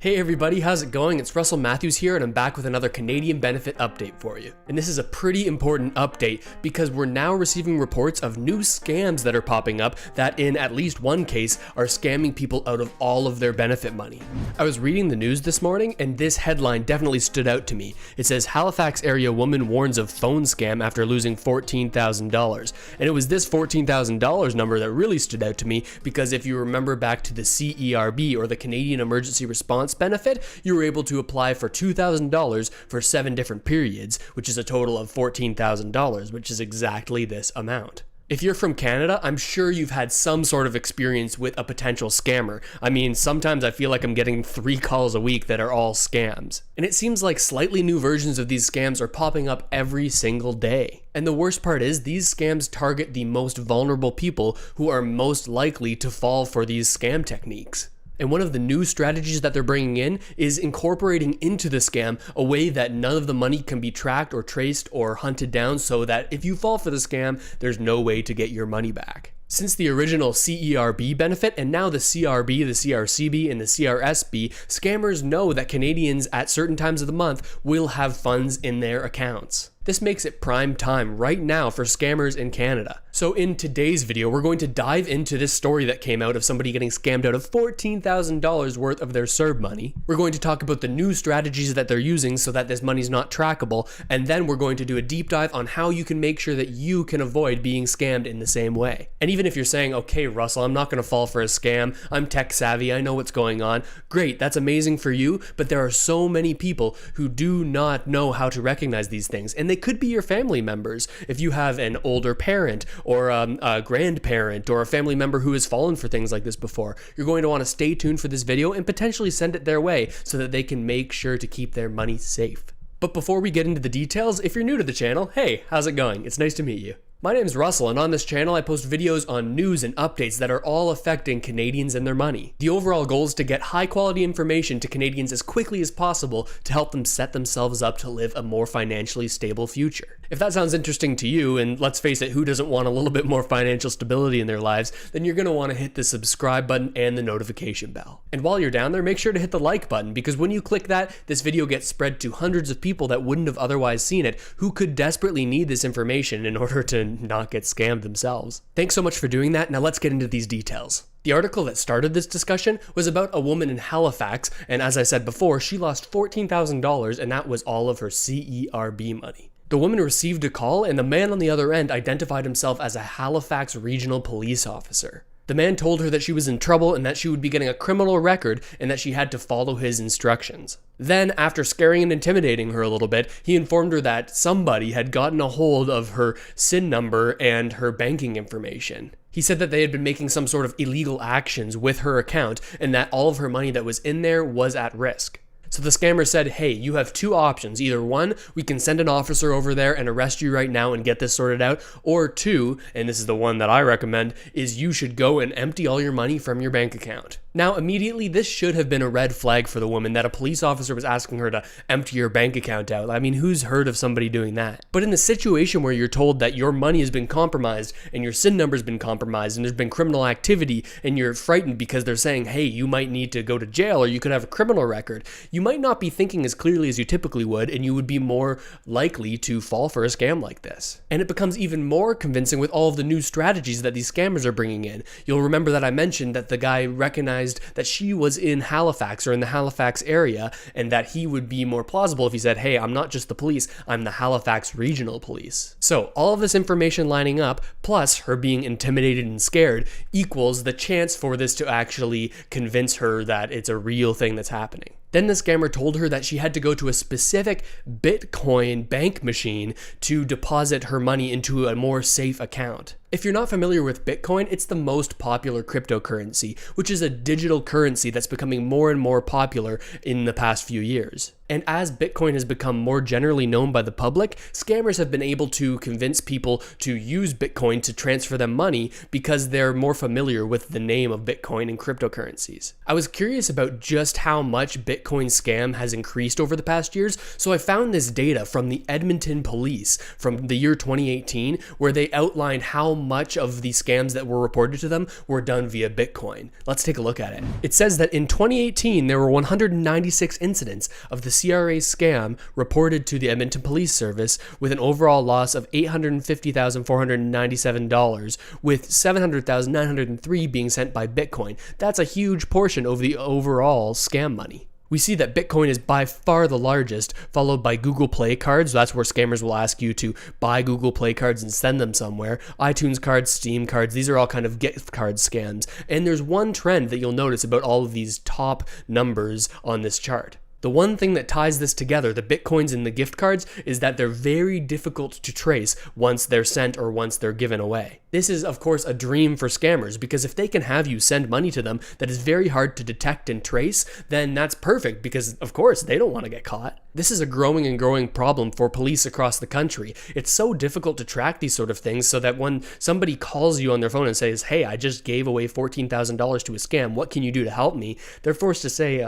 Hey everybody, how's it going? It's Russell Matthews here and I'm back with another Canadian benefit update for you. And this is a pretty important update because we're now receiving reports of new scams that are popping up that in at least one case are scamming people out of all of their benefit money. I was reading the news this morning and this headline definitely stood out to me. It says Halifax area woman warns of phone scam after losing $14,000. And it was this $14,000 number that really stood out to me because if you remember back to the CERB or the Canadian Emergency Response benefit, you were able to apply for $2,000 for 7 different periods, which is a total of $14,000, which is exactly this amount. If you're from Canada, I'm sure you've had some sort of experience with a potential scammer. I mean, sometimes I feel like I'm getting 3 calls a week that are all scams. And it seems like slightly new versions of these scams are popping up every single day. And the worst part is these scams target the most vulnerable people who are most likely to fall for these scam techniques. And one of the new strategies that they're bringing in is incorporating into the scam a way that none of the money can be tracked or traced or hunted down so that if you fall for the scam, there's no way to get your money back. Since the original CERB benefit and now the CRB, the CRCB, and the CRSB, scammers know that Canadians at certain times of the month will have funds in their accounts. This makes it prime time right now for scammers in Canada. So in today's video, we're going to dive into this story that came out of somebody getting scammed out of $14,000 worth of their CERB money. We're going to talk about the new strategies that they're using so that this money's not trackable, and then we're going to do a deep dive on how you can make sure that you can avoid being scammed in the same way. And even if you're saying, okay, Russell, I'm not going to fall for a scam, I'm tech savvy, I know what's going on, great, that's amazing for you, but there are so many people who do not know how to recognize these things, and they could be your family members. If you have an older parent or a grandparent or a family member who has fallen for things like this before, you're going to want to stay tuned for this video and potentially send it their way so that they can make sure to keep their money safe. But before we get into the details, if you're new to the channel, hey, how's it going? It's nice to meet you. My name's Russell, and on this channel I post videos on news and updates that are all affecting Canadians and their money. The overall goal is to get high quality information to Canadians as quickly as possible to help them set themselves up to live a more financially stable future. If that sounds interesting to you, and let's face it, who doesn't want a little bit more financial stability in their lives, then you're going to want to hit the subscribe button and the notification bell. And while you're down there, make sure to hit the like button, because when you click that, this video gets spread to hundreds of people that wouldn't have otherwise seen it, who could desperately need this information in order to not get scammed themselves. Thanks so much for doing that. Now let's get into these details. The article that started this discussion was about a woman in Halifax, and as I said before, she lost $14,000 and that was all of her CERB money. The woman received a call and the man on the other end identified himself as a Halifax regional police officer. The man told her that she was in trouble and that she would be getting a criminal record and that she had to follow his instructions. Then, after scaring and intimidating her a little bit, he informed her that somebody had gotten a hold of her SIN number and her banking information. He said that they had been making some sort of illegal actions with her account and that all of her money that was in there was at risk. So the scammer said, hey, you have 2 options. Either 1, we can send an officer over there and arrest you right now and get this sorted out. Or 2, and this is the one that I recommend, is you should go and empty all your money from your bank account. Now, immediately, this should have been a red flag for the woman that a police officer was asking her to empty your bank account out. I mean, who's heard of somebody doing that? But in the situation where you're told that your money has been compromised and your SIN number's been compromised and there's been criminal activity and you're frightened because they're saying, hey, you might need to go to jail or you could have a criminal record, you might not be thinking as clearly as you typically would, and you would be more likely to fall for a scam like this. And it becomes even more convincing with all of the new strategies that these scammers are bringing in. You'll remember that I mentioned that the guy recognized that she was in Halifax or in the Halifax area, and that he would be more plausible if he said, hey, I'm not just the police, I'm the Halifax Regional Police. So all of this information lining up, plus her being intimidated and scared, equals the chance for this to actually convince her that it's a real thing that's happening. Then the scammer told her that she had to go to a specific Bitcoin bank machine to deposit her money into a more safe account. If you're not familiar with Bitcoin, it's the most popular cryptocurrency, which is a digital currency that's becoming more and more popular in the past few years. And as Bitcoin has become more generally known by the public, scammers have been able to convince people to use Bitcoin to transfer them money because they're more familiar with the name of Bitcoin and cryptocurrencies. I was curious about just how much Bitcoin scam has increased over the past years, so I found this data from the Edmonton Police from the year 2018, where they outlined how much of the scams that were reported to them were done via Bitcoin. Let's take a look at it. It says that in 2018, there were 196 incidents of the CRA scam reported to the Edmonton Police Service, with an overall loss of $850,497, with $700,903 being sent by Bitcoin. That's a huge portion of the overall scam money. We see that Bitcoin is by far the largest, followed by Google Play cards. That's where scammers will ask you to buy Google Play cards and send them somewhere. iTunes cards, Steam cards, these are all kind of gift card scams. And there's one trend that you'll notice about all of these top numbers on this chart. The one thing that ties this together, the Bitcoins and the gift cards, is that they're very difficult to trace once they're sent or once they're given away. This is, of course, a dream for scammers, because if they can have you send money to them that is very hard to detect and trace, then that's perfect, because, of course, they don't want to get caught. This is a growing and growing problem for police across the country. It's so difficult to track these sort of things, so that when somebody calls you on their phone and says, "Hey, I just gave away $14,000 to a scam, what can you do to help me?" they're forced to say,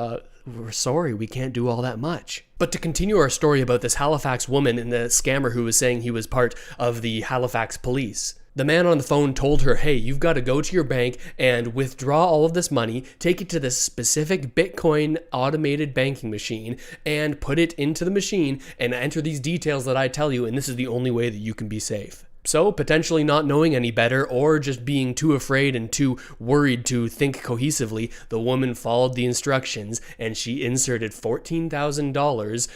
"We're sorry, we can't do all that much." But to continue our story about this Halifax woman and the scammer who was saying he was part of the Halifax police. The man on the phone told her, "Hey, you've got to go to your bank and withdraw all of this money, take it to this specific Bitcoin automated banking machine, and put it into the machine and enter these details that I tell you, and this is the only way that you can be safe." So, potentially not knowing any better, or just being too afraid and too worried to think cohesively, the woman followed the instructions and she inserted $14,000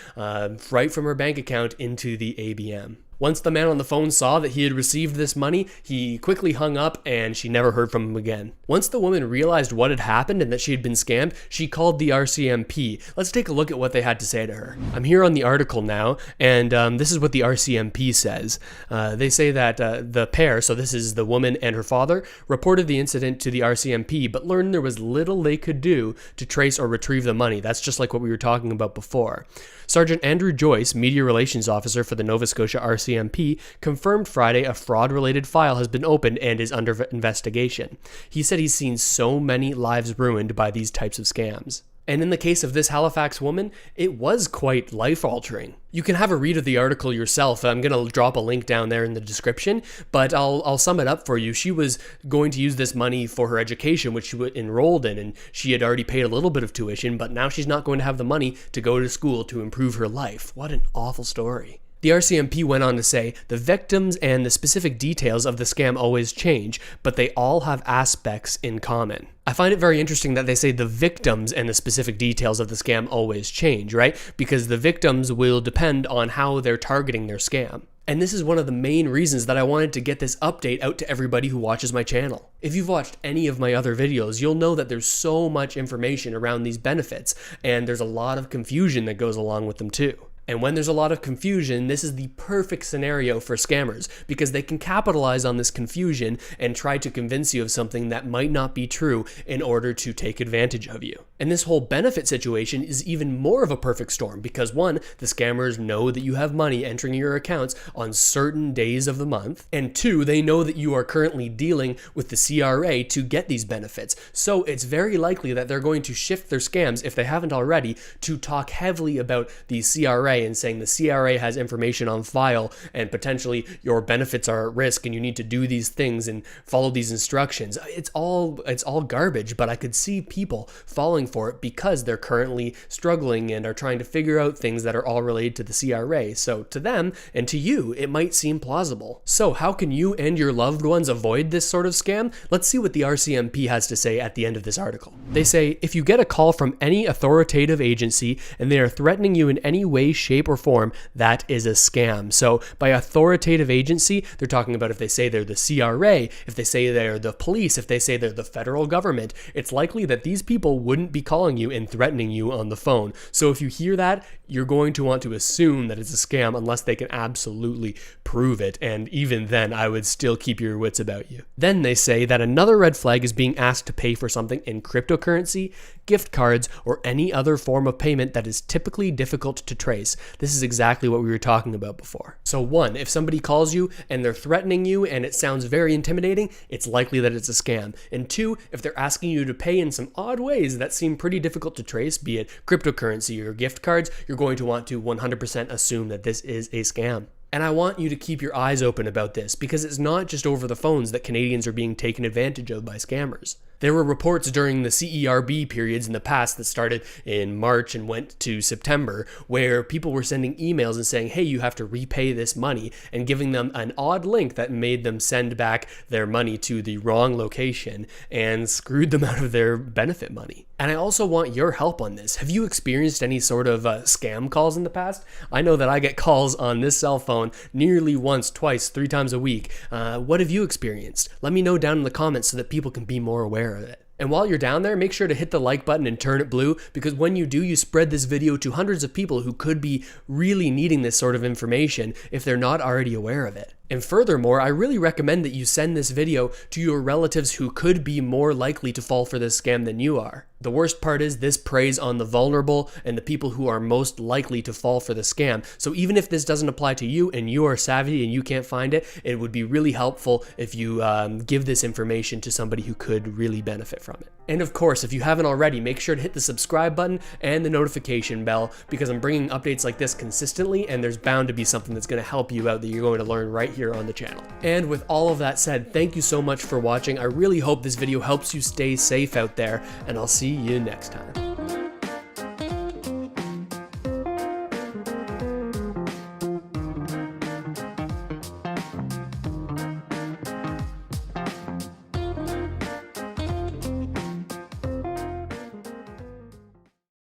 right from her bank account into the ABM. Once the man on the phone saw that he had received this money, he quickly hung up and she never heard from him again. Once the woman realized what had happened and that she had been scammed, she called the RCMP. Let's take a look at what they had to say to her. I'm here on the article now, and this is what the RCMP says. They say that the pair, so this is the woman and her father, reported the incident to the RCMP, but learned there was little they could do to trace or retrieve the money. That's just like what we were talking about before. Sergeant Andrew Joyce, Media Relations Officer for the Nova Scotia RCMP, confirmed Friday a fraud-related file has been opened and is under investigation. He said he's seen so many lives ruined by these types of scams. And in the case of this Halifax woman, it was quite life-altering. You can have a read of the article yourself. I'm going to drop a link down there in the description, but I'll sum it up for you. She was going to use this money for her education, which she enrolled in, and she had already paid a little bit of tuition, but now she's not going to have the money to go to school to improve her life. What an awful story. The RCMP went on to say, the victims and the specific details of the scam always change, but they all have aspects in common. I find it very interesting that they say the victims and the specific details of the scam always change, right? Because the victims will depend on how they're targeting their scam. And this is one of the main reasons that I wanted to get this update out to everybody who watches my channel. If you've watched any of my other videos, you'll know that there's so much information around these benefits, and there's a lot of confusion that goes along with them too. And when there's a lot of confusion, this is the perfect scenario for scammers, because they can capitalize on this confusion and try to convince you of something that might not be true in order to take advantage of you. And this whole benefit situation is even more of a perfect storm, because one, the scammers know that you have money entering your accounts on certain days of the month, and two, they know that you are currently dealing with the CRA to get these benefits. So it's very likely that they're going to shift their scams, if they haven't already, to talk heavily about the CRA and saying the CRA has information on file and potentially your benefits are at risk and you need to do these things and follow these instructions. It's all garbage, but I could see people falling for it because they're currently struggling and are trying to figure out things that are all related to the CRA. So to them and to you, it might seem plausible. So how can you and your loved ones avoid this sort of scam? Let's see what the RCMP has to say at the end of this article. They say, if you get a call from any authoritative agency and they are threatening you in any way, shape, or form, that is a scam. So by authoritative agency, they're talking about if they say they're the CRA, if they say they're the police, if they say they're the federal government, it's likely that these people wouldn't be calling you and threatening you on the phone. So if you hear that, you're going to want to assume that it's a scam unless they can absolutely prove it. And even then, I would still keep your wits about you. Then they say that another red flag is being asked to pay for something in cryptocurrency, gift cards, or any other form of payment that is typically difficult to trace. This is exactly what we were talking about before. So one, if somebody calls you and they're threatening you and it sounds very intimidating, it's likely that it's a scam. And two, if they're asking you to pay in some odd ways that seem pretty difficult to trace, be it cryptocurrency or gift cards, you're going to want to 100% assume that this is a scam. And I want you to keep your eyes open about this, because it's not just over the phones that Canadians are being taken advantage of by scammers. There were reports during the CERB periods in the past that started in March and went to September, where people were sending emails and saying, hey, you have to repay this money, and giving them an odd link that made them send back their money to the wrong location and screwed them out of their benefit money. And I also want your help on this. Have you experienced any sort of scam calls in the past? I know that I get calls on this cell phone nearly once, twice, 3 times a week. What have you experienced? Let me know down in the comments so that people can be more aware of it. And while you're down there, make sure to hit the like button and turn it blue, because when you do, you spread this video to hundreds of people who could be really needing this sort of information if they're not already aware of it. And furthermore, I really recommend that you send this video to your relatives who could be more likely to fall for this scam than you are. The worst part is this preys on the vulnerable and the people who are most likely to fall for the scam. So even if this doesn't apply to you and you are savvy and you can't find it, it would be really helpful if you give this information to somebody who could really benefit from it. And of course, if you haven't already, make sure to hit the subscribe button and the notification bell, because I'm bringing updates like this consistently, and there's bound to be something that's going to help you out that you're going to learn right here on the channel. And with all of that said, thank you so much for watching. I really hope this video helps you stay safe out there, and I'll see you next time.